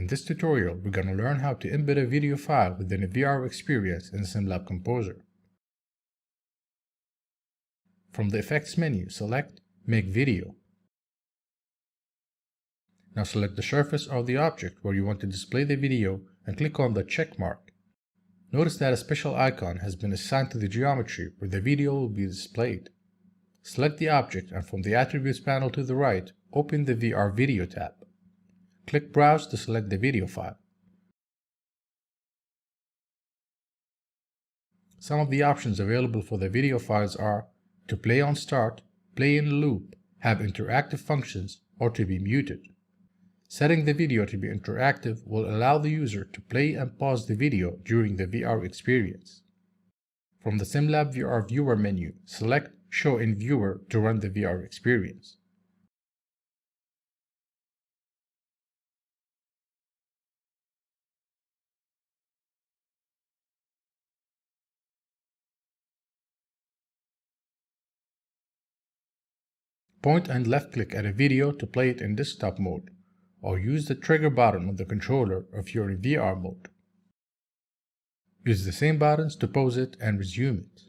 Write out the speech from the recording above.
In this tutorial, we're going to learn how to embed a video file within a VR experience in SimLab Composer. From the Effects menu, select Make Video. Now select the surface of the object where you want to display the video and click on the check mark. Notice that a special icon has been assigned to the geometry where the video will be displayed. Select the object and from the Attributes panel to the right, open the VR Video tab. Click Browse to select the video file. Some of the options available for the video files are to play on start, play in loop, have interactive functions, or to be muted. Setting the video to be interactive will allow the user to play and pause the video during the VR experience. From the SimLab VR Viewer menu, select Show in Viewer to run the VR experience. Point and left-click at a video to play it in desktop mode, or use the trigger button on the controller if you're in VR mode. Use the same buttons to pause it and resume it.